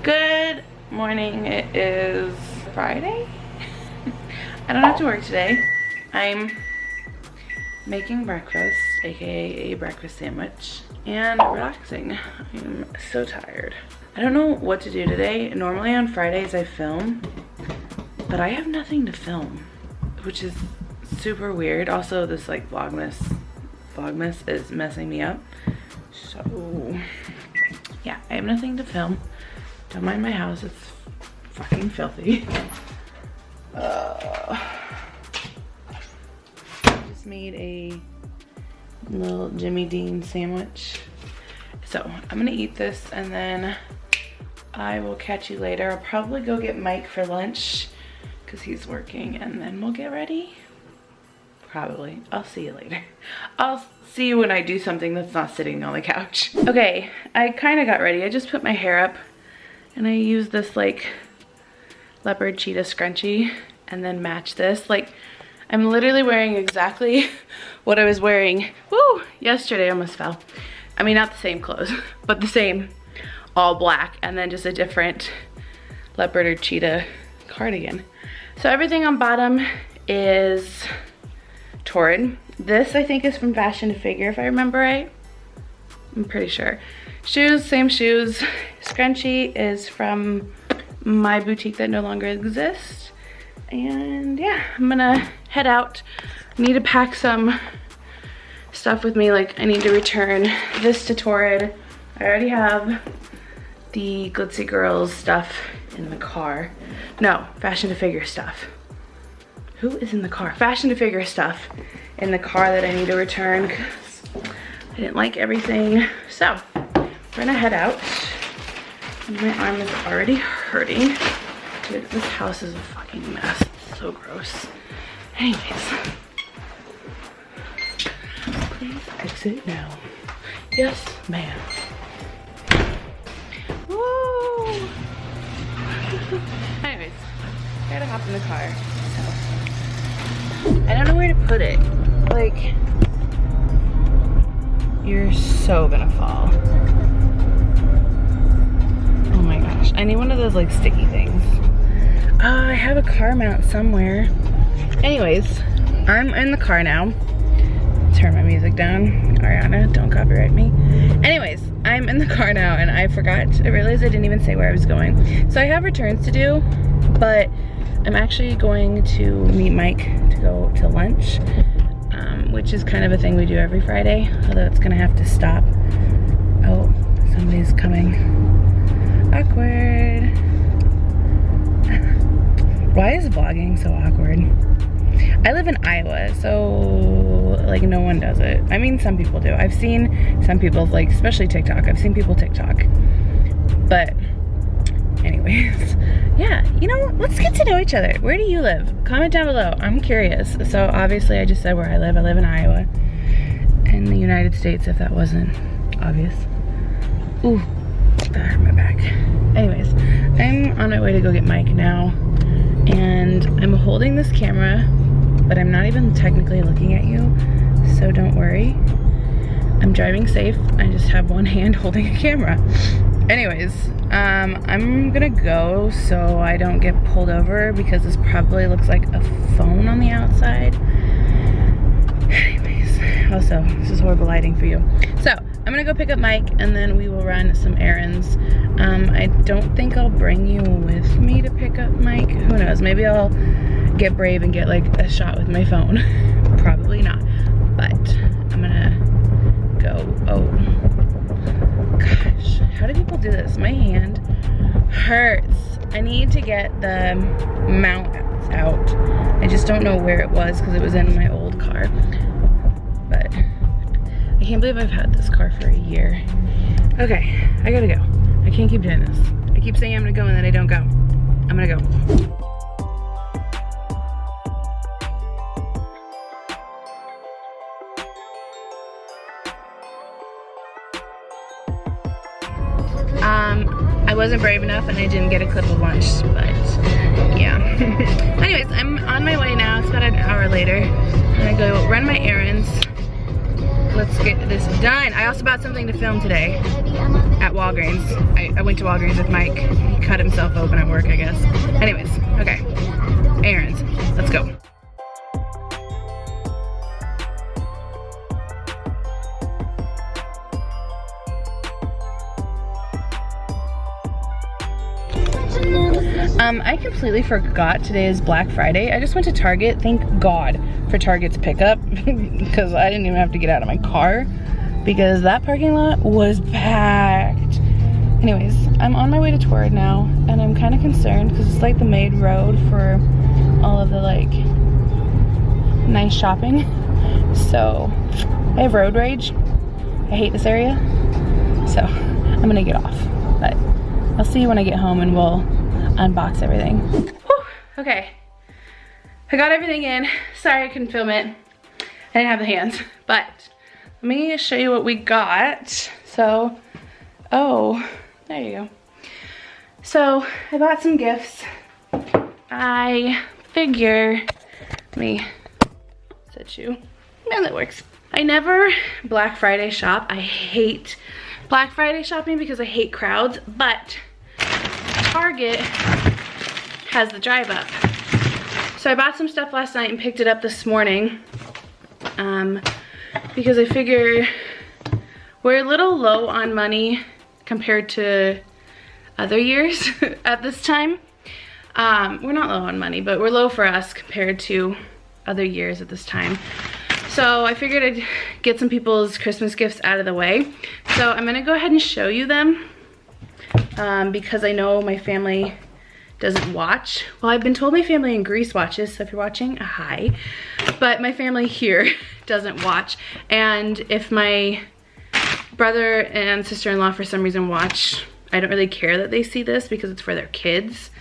Good morning. It is Friday. I don't have to work today. I'm making breakfast, aka a breakfast sandwich, and relaxing. I'm so tired. I don't know what to do today. Normally on Fridays I film, but I have nothing to film, which is super weird. Also, this like Vlogmas is messing me up. So yeah, I have nothing to film. Don't mind my house, it's fucking filthy. Just made a little Jimmy Dean sandwich. So I'm gonna eat this and then I will catch you later. I'll probably go get Mike for lunch because he's working, and then we'll get ready. Probably. I'll see you later. I'll see you when I do something that's not sitting on the couch. Okay, I kind of got ready. I just put my hair up and I used this like leopard cheetah scrunchie and then match this. Like, I'm literally wearing exactly what I was wearing, yesterday. Almost fell. I mean, not the same clothes, but the same, all black, and then just a different leopard or cheetah cardigan. So everything on bottom is Torrid. This I think is from Fashion to Figure, if I remember right. I'm pretty sure. Shoes, same shoes. Scrunchie is from my boutique that no longer exists. And yeah, I'm gonna head out. I need to pack some stuff with me. Like, I need to return this to Torrid. I already have the Glitzy Girls stuff in the car. No, Fashion to Figure stuff. Who is in the car? Fashion to Figure stuff in the car that I need to return because I didn't like everything. So we're gonna head out. And my arm is already hurting. Dude, this house is a fucking mess. It's so gross. Anyways, please exit now. Yes, ma'am. Woo! Anyways, I gotta hop in the car. So I don't know where to put it. Like, you're so gonna fall. Oh my gosh, I need one of those like sticky things. I have a car mount somewhere. Anyways, I'm in the car now. Turn my music down. Ariana, don't copyright me. Anyways, I'm in the car now and I realized I didn't even say where I was going. So I have returns to do, but I'm actually going to meet Mike to go to lunch, which is kind of a thing we do every Friday, although it's gonna have to stop. Oh, somebody's coming. Awkward. Why is vlogging so awkward? I live in Iowa, so like no one does it. I mean, some people do. I've seen some people, like especially TikTok. I've seen people TikTok. But anyways, yeah, you know what? Let's get to know each other. Where do you live? Comment down below. I'm curious. So obviously I just said where I live. I live in Iowa, in the United States, if that wasn't obvious. Ooh, that hurt my back. Anyways, I'm on my way to go get Mike now, and I'm holding this camera, but I'm not even technically looking at you, so don't worry. I'm driving safe. I just have one hand holding a camera. Anyways, I'm gonna go so I don't get pulled over because this probably looks like a phone on the outside. Anyways, also, this is horrible lighting for you. So, I'm gonna go pick up Mike and then we will run some errands. I don't think I'll bring you with me to pick up Mike. Who knows? Maybe I'll get brave and get like a shot with my phone. Probably not, but I'm gonna go. Oh gosh, how do people do this? My hand hurts. I need to get the mount out. I just don't know where it was because it was in my old car, but I can't believe I've had this car for a year. Okay, I gotta go. I can't keep doing this. I keep saying I'm gonna go and then I don't go. I'm gonna go. I wasn't brave enough and I didn't get a clip of lunch, but yeah. Anyways, I'm on my way now. It's about an hour later. I'm gonna go run my errands, let's get this done. I also bought something to film today at Walgreens. I went to Walgreens with Mike. He cut himself open at work, I guess. Anyways, okay. Errands. Let's go. I completely forgot today is Black Friday. I just went to Target. Thank God for Target's pickup because I didn't even have to get out of my car because that parking lot was packed. Anyways, I'm on my way to Torrid now and I'm kind of concerned because it's like the main road for all of the like nice shopping. So I have road rage. I hate this area. So I'm gonna get off, but I'll see you when I get home and we'll unbox everything. Whew, okay, I got everything in. Sorry I couldn't film it. I didn't have the hands, but let me show you what we got. So, oh, there you go. So I bought some gifts. I figure, let me set you, man, that works. I never Black Friday shop. I hate Black Friday shopping because I hate crowds, but Target has the drive up. So I bought some stuff last night and picked it up this morning because I figure we're a little low on money compared to other years at this time. We're not low on money, but we're low for us compared to other years at this time. So I figured I'd get some people's Christmas gifts out of the way. So I'm gonna go ahead and show you them. Because I know my family doesn't watch. Well, I've been told my family in Greece watches, so if you're watching, hi. But my family here doesn't watch. And if my brother and sister-in-law for some reason watch, I don't really care that they see this because it's for their kids.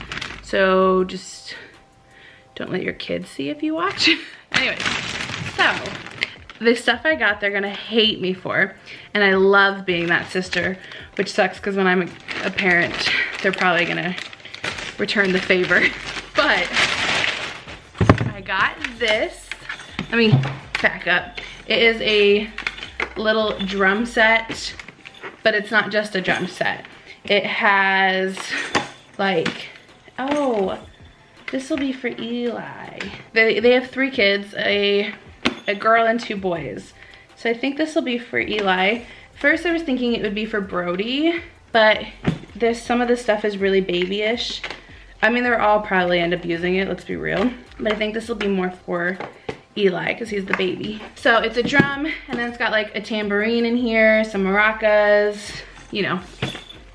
So just don't let your kids see if you watch. Anyways, so the stuff I got, they're gonna hate me for. And I love being that sister, which sucks because when I'm a parent, they're probably gonna return the favor. But I got this. Let me back up. It is a little drum set, but it's not just a drum set. It has like, oh, this will be for Eli. They have 3 kids, a girl and 2 boys. So I think this will be for Eli. First I was thinking it would be for Brody, but some of this stuff is really babyish. I mean, they're all probably end up using it, let's be real. But I think this will be more for Eli because he's the baby. So it's a drum and then it's got like a tambourine in here, some maracas, you know,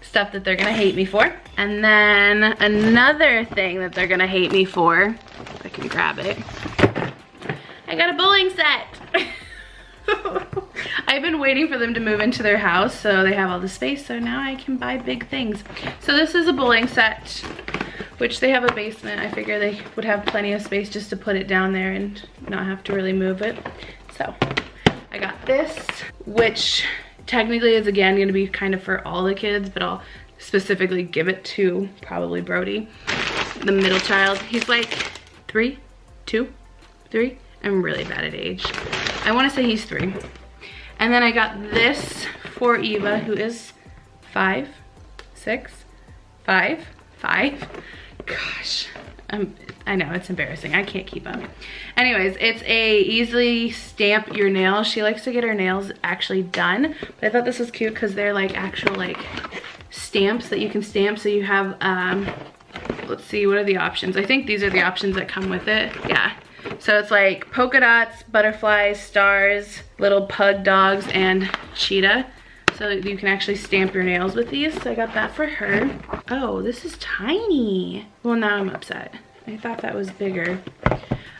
stuff that they're gonna hate me for. And then another thing that they're gonna hate me for, if I can grab it, I got a bowling set. I've been waiting for them to move into their house so they have all the space, so now I can buy big things. So this is a bowling set, which they have a basement. I figure they would have plenty of space just to put it down there and not have to really move it. So I got this, which technically is again gonna be kind of for all the kids, but I'll specifically give it to probably Brody, the middle child. He's like 3, 2, 3. I'm really bad at age. I want to say he's 3. And then I got this for Eva, who is 5, 6, 5. Gosh, I know, it's embarrassing. I can't keep up. Anyways, it's a easily stamp your nails. She likes to get her nails actually done. But I thought this was cute because they're like actual like stamps that you can stamp. So you have, let's see, what are the options? I think these are the options that come with it. Yeah. So it's like polka dots, butterflies, stars, little pug dogs, and cheetah. So you can actually stamp your nails with these. So I got that for her. Oh, this is tiny. Well, now I'm upset. I thought that was bigger.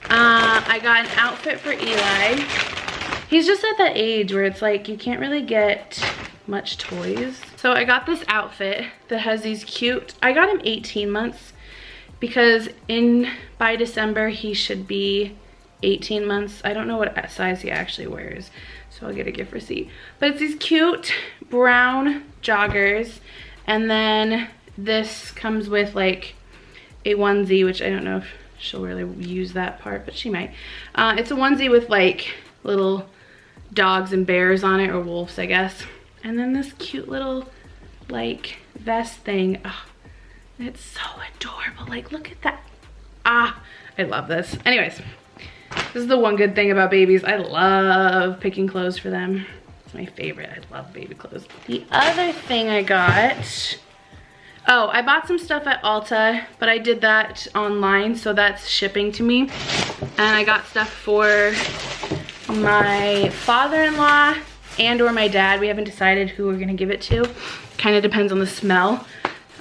I got an outfit for Eli. He's just at that age where it's like you can't really get much toys. So I got this outfit that has these cute, I got him 18 months. Because by December he should be 18 months. I don't know what size he actually wears, so I'll get a gift receipt. But it's these cute brown joggers, and then this comes with like a onesie, which I don't know if she'll really use that part, but she might. It's a onesie with like little dogs and bears on it, or wolves, I guess. And then this cute little like vest thing. Oh, it's so adorable. Like, look at that. Ah, I love this. Anyways, this is the one good thing about babies. I love picking clothes for them. It's my favorite. I love baby clothes. The other thing I got, oh, I bought some stuff at Ulta, but I did that online, so that's shipping to me. And I got stuff for my father-in-law and or my dad. We haven't decided who we're gonna give it to. Kind of depends on the smell.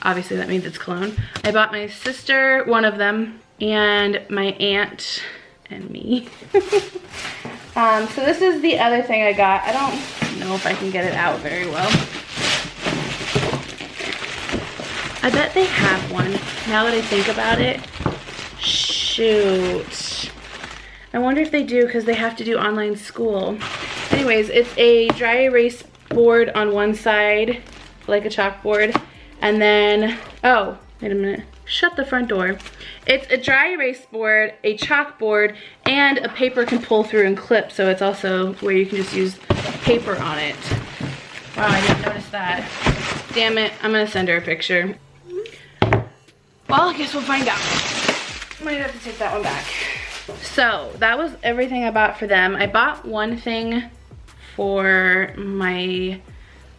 Obviously that means it's cologne. I bought my sister one of them, and my aunt and me. So this is the other thing I got. I don't know if I can get it out very well. I bet they have one, now that I think about it. Shoot. I wonder if they do, because they have to do online school. Anyways, it's a dry erase board on one side, like a chalkboard. And then, oh, wait a minute. Shut the front door. It's a dry erase board, a chalkboard, and a paper can pull through and clip. So it's also where you can just use paper on it. Wow, I didn't notice that. Damn it, I'm gonna send her a picture. Well, I guess we'll find out. Might have to take that one back. So that was everything I bought for them. I bought one thing for my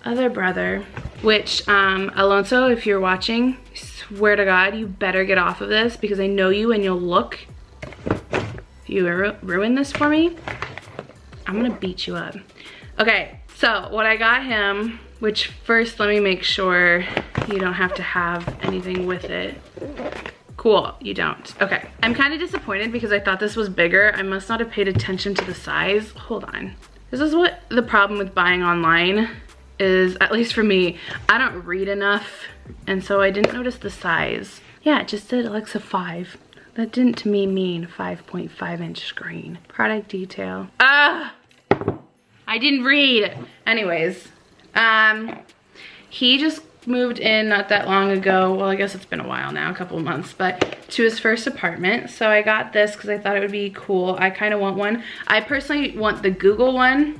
other brother, which Alonso, if you're watching, I swear to God, you better get off of this, because I know you and you'll look. If you ruin this for me, I'm gonna beat you up. Okay, so what I got him, which first let me make sure you don't have to have anything with it. Cool, you don't. Okay, I'm kind of disappointed because I thought this was bigger. I must not have paid attention to the size. Hold on. This is what the problem with buying online is, at least for me. I don't read enough, and so I didn't notice the size. Yeah, it just said Alexa 5. That didn't to me mean 5.5 inch screen. Product detail. Ah! I didn't read. Anyways, he just moved in not that long ago. Well, I guess it's been a while now, a couple of months, but to his first apartment. So I got this because I thought it would be cool. I kind of want one. I personally want the Google one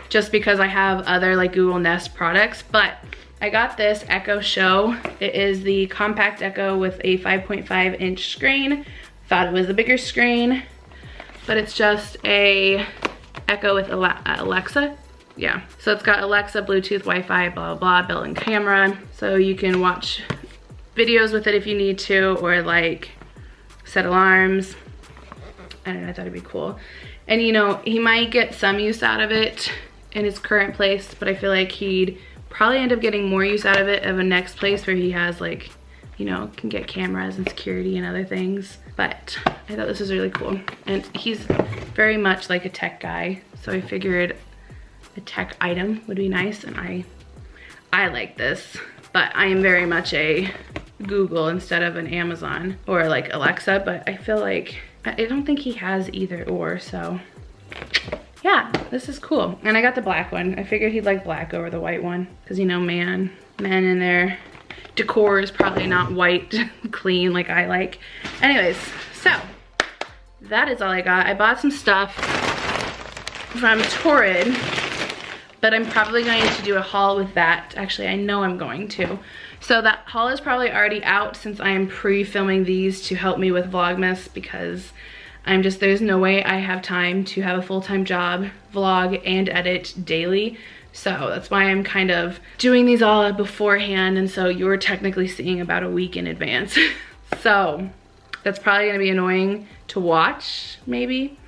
just because I have other like Google Nest products, but I got this Echo Show. It is the compact Echo with a 5.5 inch screen. Thought it was a bigger screen, but it's just a Echo with Alexa. Yeah, so it's got Alexa, Bluetooth, Wi-Fi, blah, blah, blah, built-in camera. So you can watch videos with it if you need to, or like set alarms. I don't know, I thought it'd be cool. And you know, he might get some use out of it in his current place, but I feel like he'd probably end up getting more use out of it of a next place where he has like, you know, can get cameras and security and other things. But I thought this was really cool. And he's very much like a tech guy, so I figured a tech item would be nice, and I like this, but I am very much a Google instead of an Amazon or like Alexa, but I feel like I don't think he has either or, so yeah, this is cool. And I got the black one. I figured he'd like black over the white one, because you know, men in their decor is probably not white clean like I like. Anyways, so that is all I got. I bought some stuff from Torrid, but I'm probably going to do a haul with that. Actually, I know I'm going to. So that haul is probably already out since I am pre-filming these to help me with Vlogmas, because there's no way I have time to have a full-time job, vlog, and edit daily. So that's why I'm kind of doing these all beforehand, and so you're technically seeing about a week in advance. So that's probably gonna be annoying to watch, maybe.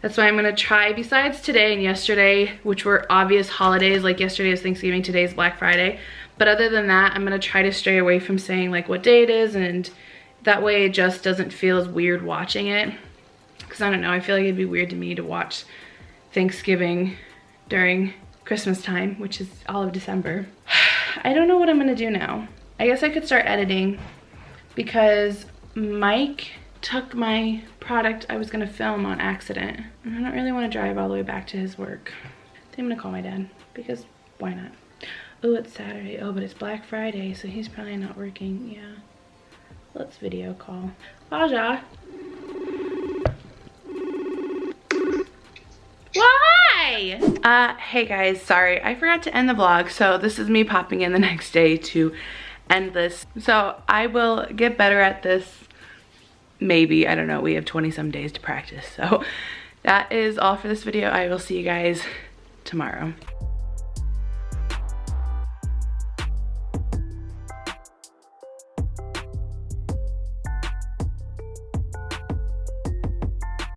That's why I'm gonna try, besides today and yesterday, which were obvious holidays, like yesterday is Thanksgiving, today is Black Friday. But other than that, I'm gonna try to stray away from saying like what day it is, and that way it just doesn't feel as weird watching it. Cause I don't know, I feel like it'd be weird to me to watch Thanksgiving during Christmas time, which is all of December. I don't know what I'm gonna do now. I guess I could start editing, because Mike took my product I was gonna film on accident, and I don't really want to drive all the way back to his work. I think I'm gonna call my dad, because why not? Oh, it's Saturday. Oh, but it's Black Friday, so he's probably not working. Yeah, let's video call. Aja. Why? Bye. Hey guys, sorry, I forgot to end the vlog, so this is me popping in the next day to end this. So I will get better at this. Maybe, I don't know, we have 20 some days to practice. So that is all for this video. I will see you guys tomorrow.